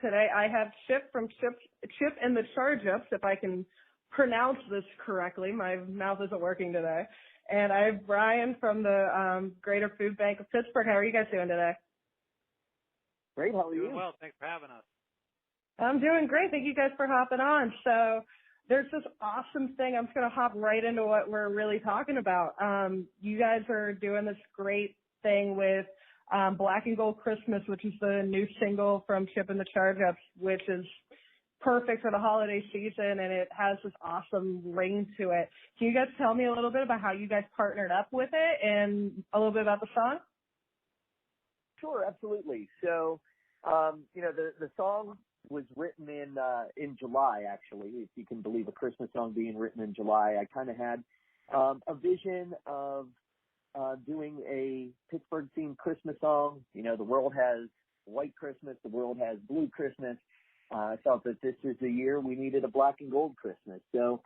Today I have Chip from Chip and the Charge Ups, if I can pronounce this correctly. My mouth isn't working today. And I have Brian from the Greater Food Bank of Pittsburgh. How are you guys doing today? Great. How are you? Doing well. Thanks for having us. I'm doing great. Thank you guys for hopping on. So there's this awesome thing. I'm just going to hop right into what we're really talking about. You guys are doing this great thing with Black and Gold Christmas, which is the new single from Chip and the Charge Ups, which is perfect for the holiday season, and it has this awesome ring to it. Can you guys tell me a little bit about how you guys partnered up with it and a little bit about the song? Sure, absolutely. So, the song was written in July, actually, if you can believe a Christmas song being written in July. I kind of had a vision of doing a Pittsburgh-themed Christmas song. You know, the world has white Christmas, the world has blue Christmas. I felt that this is the year we needed a black and gold Christmas. So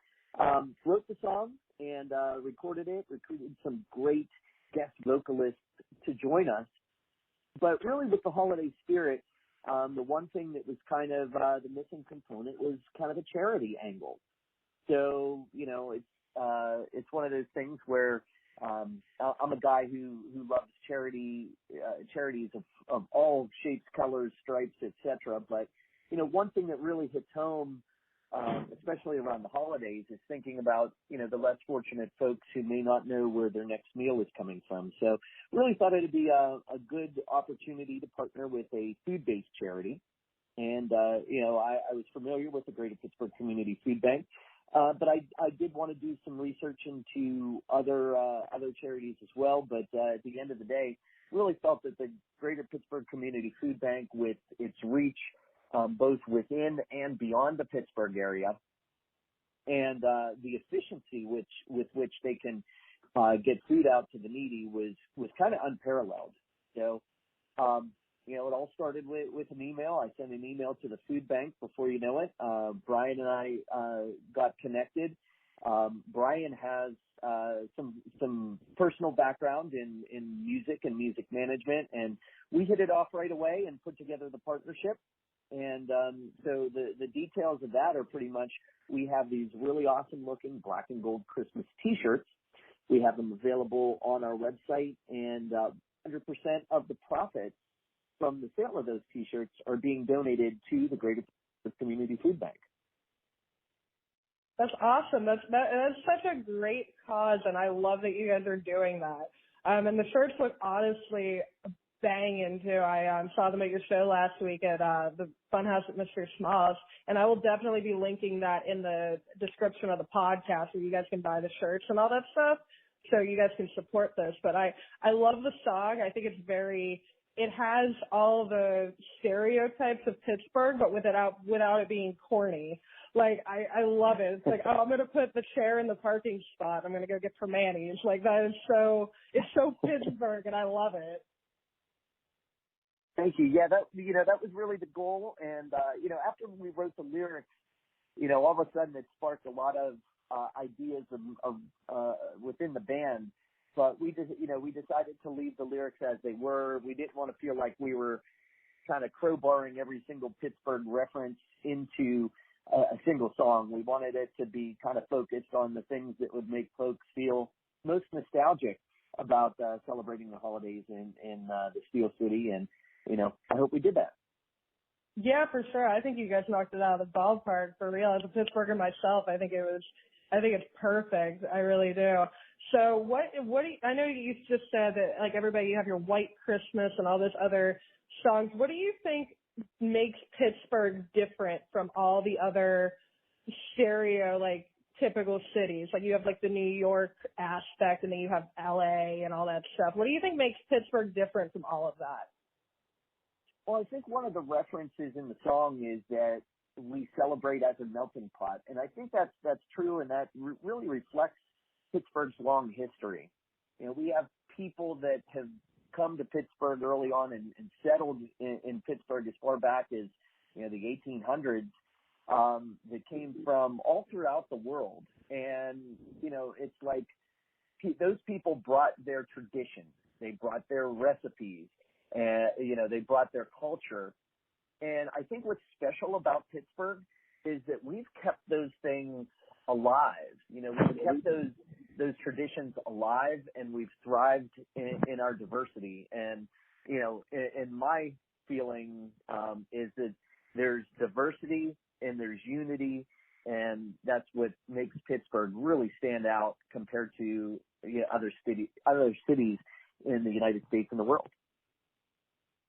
wrote the song and recorded it, recruited some great guest vocalists to join us. But really with the holiday spirit, the one thing that was kind of the missing component was kind of a charity angle. So, you know, it's one of those things where I'm a guy who loves charities of all shapes, colors, stripes, etc. But, you know, one thing that really hits home, especially around the holidays, is thinking about, you know, the less fortunate folks who may not know where their next meal is coming from. So really thought it'd be a good opportunity to partner with a food-based charity. And, I was familiar with the Greater Pittsburgh Community Food Bank. But I did want to do some research into other charities as well. But at the end of the day, really felt that the Greater Pittsburgh Community Food Bank, with its reach both within and beyond the Pittsburgh area, and the efficiency with which they can get food out to the needy was kind of unparalleled. So, it all started with an email. I sent an email to the food bank. Before you know it, Brian and I got connected. Brian has some personal background in music and music management, and we hit it off right away and put together the partnership. And so the details of that are pretty much, we have these really awesome looking black and gold Christmas T-shirts. We have them available on our website, and 100% of the profits from the sale of those T-shirts are being donated to the Greater Community Food Bank. That's awesome. That's such a great cause, and I love that you guys are doing that. And the shirts look honestly banging too. I saw them at your show last week at the Funhouse at Mr. Smalls, and I will definitely be linking that in the description of the podcast where you guys can buy the shirts and all that stuff, so you guys can support this. But I love the song. I think it has all the stereotypes of Pittsburgh, but without it being corny. Like, I love it. It's like, oh, I'm going to put the chair in the parking spot. I'm going to go get Permanis. Like, it's so Pittsburgh, and I love it. Thank you. Yeah, that was really the goal. And, after we wrote the lyrics, all of a sudden it sparked a lot of ideas of within the band. But we decided to leave the lyrics as they were. We didn't want to feel like we were kind of crowbarring every single Pittsburgh reference into a single song. We wanted it to be kind of focused on the things that would make folks feel most nostalgic about celebrating the holidays in the Steel City. And, I hope we did that. Yeah, for sure. I think you guys knocked it out of the ballpark, for real. As a Pittsburgher myself, I think it's perfect. I really do. So what do you, I know you just said that, like, everybody, you have your White Christmas and all those other songs. What do you think makes Pittsburgh different from all the other typical cities? Like, you have like the New York aspect, and then you have LA and all that stuff. What do you think makes Pittsburgh different from all of that? Well, I think one of the references in the song is that we celebrate as a melting pot. And I think that's true, and that really reflects Pittsburgh's long history. We have people that have come to Pittsburgh early on and settled in Pittsburgh as far back as, the 1800s, that came from all throughout the world. And, it's like those people brought their traditions. They brought their recipes. And, they brought their culture. And I think what's special about Pittsburgh is that we've kept those things alive. You know, we've kept those traditions alive, and we've thrived in our diversity. And, you know, in my feeling is that there's diversity and there's unity, and that's what makes Pittsburgh really stand out compared to other cities in the United States and the world.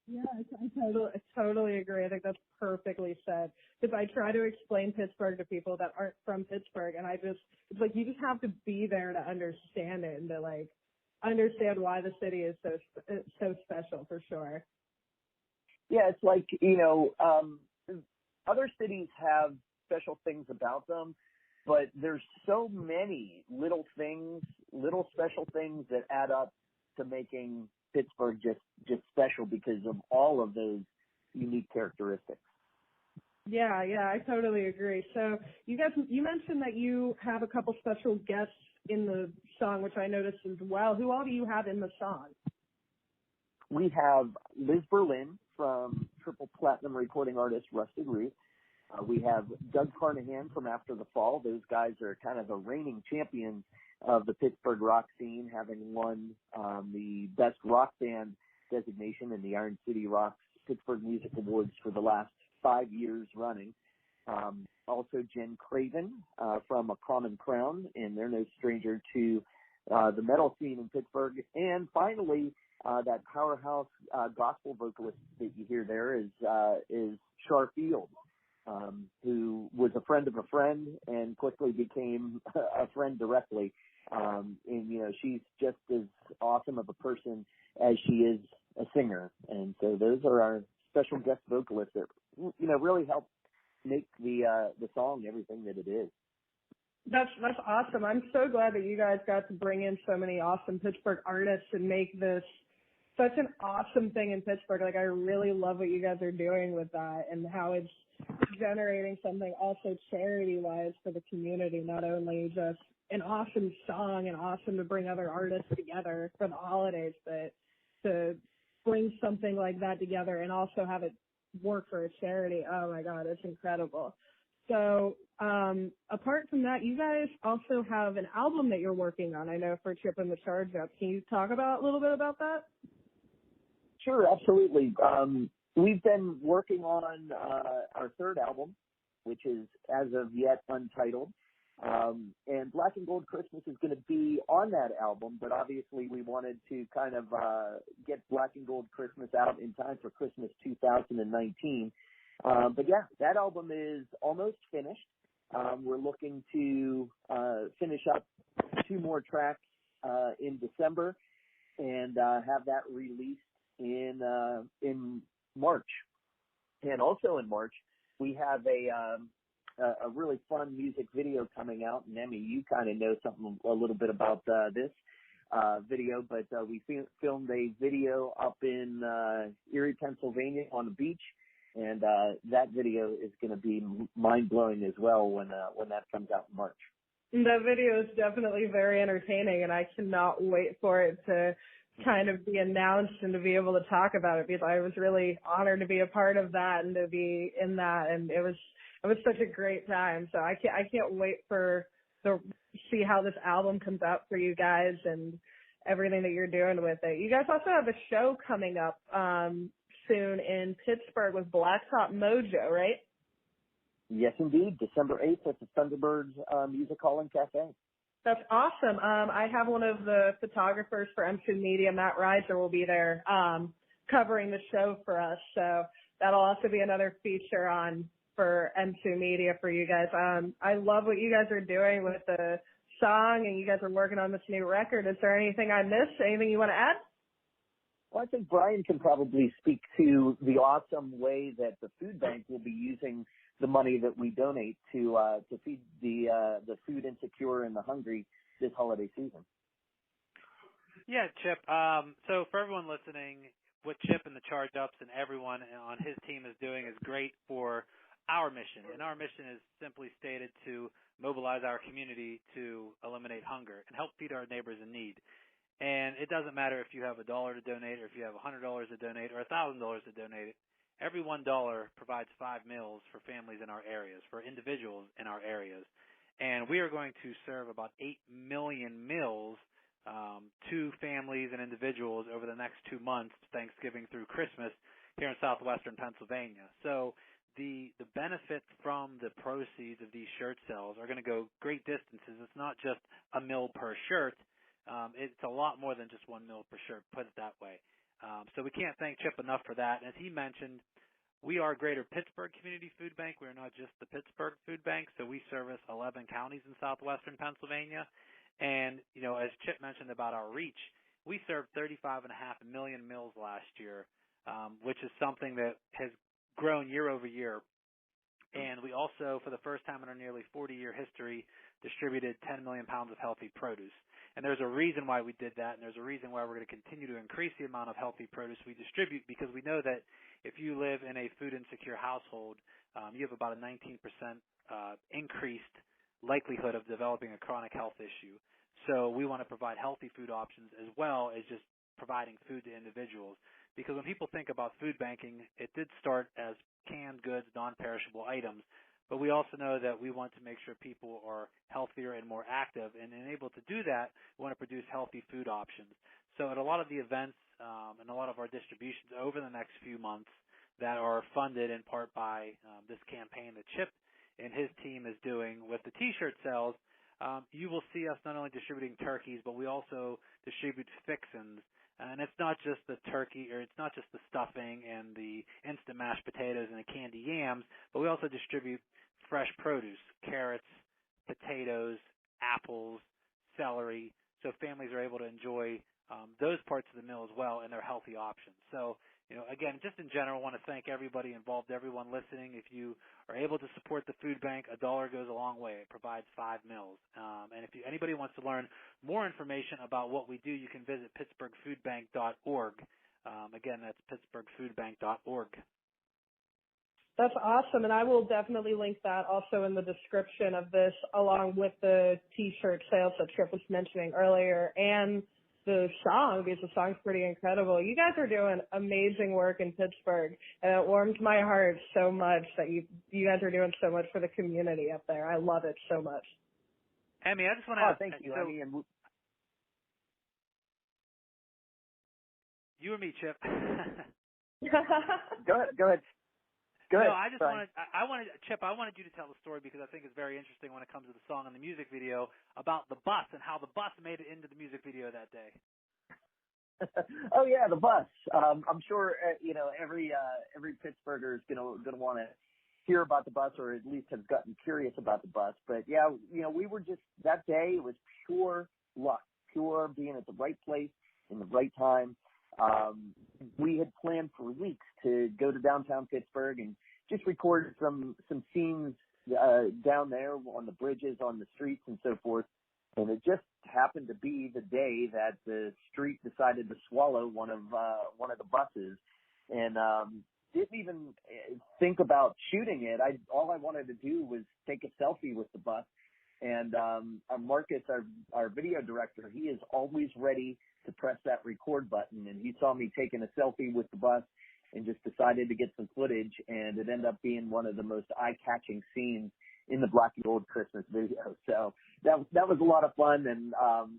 Yeah, I totally agree. I think that's perfectly said. Because I try to explain Pittsburgh to people that aren't from Pittsburgh, and it's like you just have to be there to understand it and to like understand why the city is so special for sure. Yeah, it's like, you know, other cities have special things about them, but there's so many little special things that add up to making Pittsburgh just special because of all of those unique characteristics. Yeah, I totally agree. So you mentioned that you have a couple special guests in the song, which I noticed as well. Who all do you have in the song? We have Liz Berlin from triple platinum recording artist Rusted Root. We have Doug Carnahan from After the Fall. Those guys are kind of the reigning champions of the Pittsburgh rock scene, having won the Best Rock Band designation in the Iron City Rocks Pittsburgh Music Awards for the last 5 years running. Also Jen Craven from A Common Crown, and they're no stranger to the metal scene in Pittsburgh. And finally, that powerhouse gospel vocalist that you hear there is Char Field, who was a friend of a friend and quickly became a friend directly. And, you know, she's just as awesome of a person as she is a singer. And so those are our special guest vocalists that, you know, really help make the song everything that it is. That's awesome. I'm so glad that you guys got to bring in so many awesome Pittsburgh artists and make this such an awesome thing in Pittsburgh. Like, I really love what you guys are doing with that and how it's generating something also charity-wise for the community, not only just an awesome song and awesome to bring other artists together for the holidays, but to bring something like that together and also have it work for a charity. Oh my God, it's incredible. So, apart from that, you guys also have an album that you're working on, I know, for Tripping the Charge Up. Can you talk a little bit about that? Sure, absolutely. We've been working on our third album, which is as of yet untitled. And Black and Gold Christmas is going to be on that album, but obviously we wanted to kind of get Black and Gold Christmas out in time for Christmas 2019. But yeah, that album is almost finished. We're looking to finish up 2 more tracks in December and have that released in March. And also in March, we have a really fun music video coming out. And Emmy, you kind of know a little bit about this video, but we filmed a video up in Erie, Pennsylvania on the beach. And that video is going to be mind-blowing as well when that comes out in March. That video is definitely very entertaining, and I cannot wait for it to kind of be announced and to be able to talk about it, because I was really honored to be a part of that and to be in that, and it was such a great time. So I can't wait to see how this album comes out for you guys and everything that you're doing with it. You guys also have a show coming up soon in Pittsburgh with Blacktop Mojo, right? Yes, indeed. December 8th at the Thunderbirds Music Hall and Cafe. That's awesome. I have one of the photographers for M2 Media, Matt Reiser, will be there covering the show for us. So that'll also be another feature for M2 Media for you guys. I love what you guys are doing with the song, and you guys are working on this new record. Is there anything I missed? Anything you want to add? Well, I think Brian can probably speak to the awesome way that the food bank will be using the money that we donate to feed the food insecure and the hungry this holiday season. Yeah, Chip. So for everyone listening, what Chip and the Charge Ups and everyone on his team is doing is great for our mission. And our mission is simply stated to mobilize our community to eliminate hunger and help feed our neighbors in need. And it doesn't matter if you have $1 to donate or if you have $100 to donate or $1,000 to donate. every $1 provides 5 meals for families in our areas, for individuals in our areas. And we are going to serve about 8 million meals to families and individuals over the next 2 months, Thanksgiving through Christmas, here in southwestern Pennsylvania. So the benefits from the proceeds of these shirt sales are going to go great distances. It's not just a meal per shirt. It's a lot more than just 1 meal per shirt, put it that way. So we can't thank Chip enough for that. And as he mentioned, we are Greater Pittsburgh Community Food Bank. We are not just the Pittsburgh Food Bank, so we service 11 counties in southwestern Pennsylvania. And, you know, as Chip mentioned about our reach, we served 35.5 million meals last year, which is something that has grown year over year. And we also, for the first time in our nearly 40-year history, distributed 10 million pounds of healthy produce. And there's a reason why we did that, and there's a reason why we're going to continue to increase the amount of healthy produce we distribute, because we know that if you live in a food insecure household, you have about a 19% increased likelihood of developing a chronic health issue. So we want to provide healthy food options as well as just providing food to individuals. Because when people think about food banking, it did start as canned goods, non-perishable items, but we also know that we want to make sure people are healthier and more active, and able to do that, we want to produce healthy food options. So at a lot of the events and a lot of our distributions over the next few months that are funded in part by this campaign that Chip and his team is doing with the T-shirt sales, you will see us not only distributing turkeys, but we also distribute fixins. And it's not just the turkey, or it's not just the stuffing and the instant mashed potatoes and the candy yams, but we also distribute fresh produce, carrots, potatoes, apples, celery, so families are able to enjoy those parts of the meal as well, and they're healthy options. So, you know, again, just in general, I want to thank everybody involved, everyone listening. If you are able to support the food bank, $1 goes a long way. It provides 5 meals. And if anybody wants to learn more information about what we do, you can visit pittsburghfoodbank.org. Again, that's pittsburghfoodbank.org. That's awesome, and I will definitely link that also in the description of this, along with the T-shirt sales that Trip was mentioning earlier, and the song, because the song's pretty incredible. You guys are doing amazing work in Pittsburgh, and it warms my heart so much that you guys are doing so much for the community up there. I love it so much. Emmy, I just want to ask. Thank you, so, Emmy. And you or me, Chip? Go ahead. Go ahead. No, I wanted, Chip, I wanted you to tell the story because I think it's very interesting when it comes to the song and the music video about the bus and how the bus made it into the music video that day. Oh yeah, the bus. I'm sure every Pittsburgher is gonna want to hear about the bus, or at least have gotten curious about the bus. But yeah, we were just, that day it was pure luck, pure being at the right place in the right time. We had planned for weeks to go to downtown Pittsburgh and just record some scenes down there on the bridges, on the streets, and so forth. And it just happened to be the day that the street decided to swallow one of the buses, and didn't even think about shooting it. All I wanted to do was take a selfie with the bus. And Marcus, our video director, he is always ready to press that record button, and he saw me taking a selfie with the bus and just decided to get some footage, and it ended up being one of the most eye-catching scenes in the Black and Gold Christmas video. So that was a lot of fun, and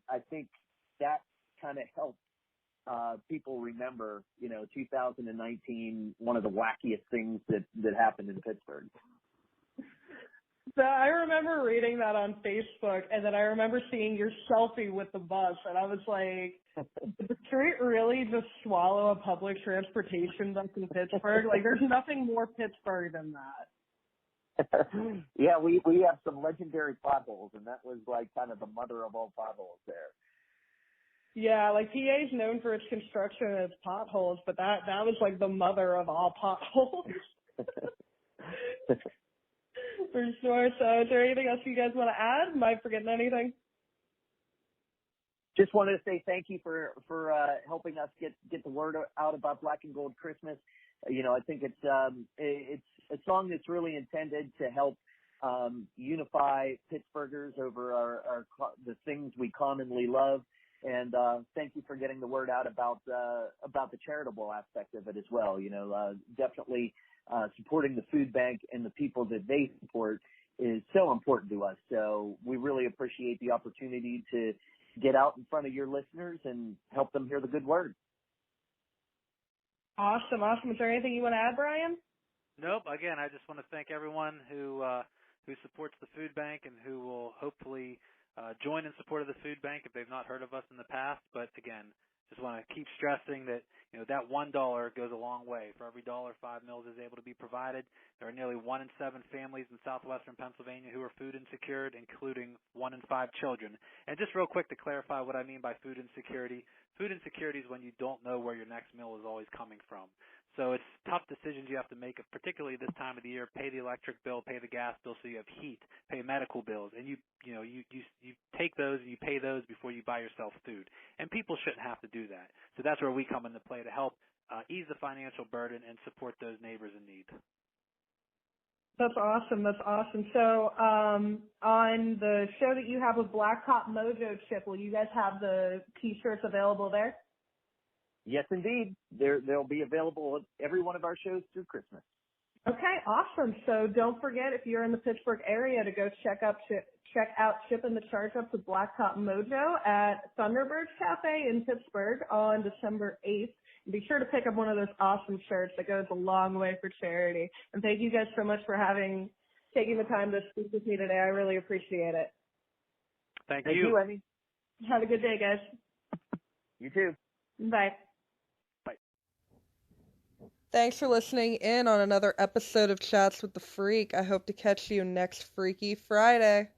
I think that kind of helped people remember, 2019, one of the wackiest things that happened in Pittsburgh. So I remember reading that on Facebook, and then I remember seeing your selfie with the bus, and I was like, did the street really just swallow a public transportation bus in Pittsburgh? Like, there's nothing more Pittsburgh than that. Yeah, we have some legendary potholes, and that was like kind of the mother of all potholes there. Yeah, like PA is known for its construction and its potholes, but that was like the mother of all potholes. For sure. So is there anything else you guys want to add? Am I forgetting anything? Just wanted to say thank you for helping us get the word out about Black and Gold Christmas. I think it's a song that's really intended to help unify Pittsburghers over the things we commonly love. And thank you for getting the word out about the charitable aspect of it as well. Definitely supporting the food bank and the people that they support is so important to us. So we really appreciate the opportunity to get out in front of your listeners and help them hear the good word. Awesome. Is there anything you want to add, Brian? Nope. Again, I just want to thank everyone who supports the food bank and who will hopefully join in support of the food bank if they've not heard of us in the past. But again, just want to keep stressing that that $1 goes a long way. For every $1 5 Meals is able to be provided, there are nearly 1 in 7 families in southwestern Pennsylvania who are food insecure, including 1 in 5 children. And just real quick to clarify what I mean by food insecurity is when you don't know where your next meal is always coming from. So it's tough decisions you have to make, particularly this time of the year. Pay the electric bill, pay the gas bill so you have heat, pay medical bills, and you take those and you pay those before you buy yourself food. And people shouldn't have to do that. So that's where we come into play to help ease the financial burden and support those neighbors in need. That's awesome. So on the show that you have with Black Cop Mojo, Chip, will you guys have the T-shirts available there? Yes, indeed. They'll be available at every one of our shows through Christmas. Okay, awesome. So don't forget, if you're in the Pittsburgh area, to go check out Chip and the Charge Ups with Black Cop Mojo at Thunderbirds Cafe in Pittsburgh on December 8th. And be sure to pick up one of those awesome shirts that goes a long way for charity. And thank you guys so much for taking the time to speak with me today. I really appreciate it. Thank you, Emmy. Have a good day, guys. You too. Bye. Thanks for listening in on another episode of Chats with the Freak. I hope to catch you next Freaky Friday.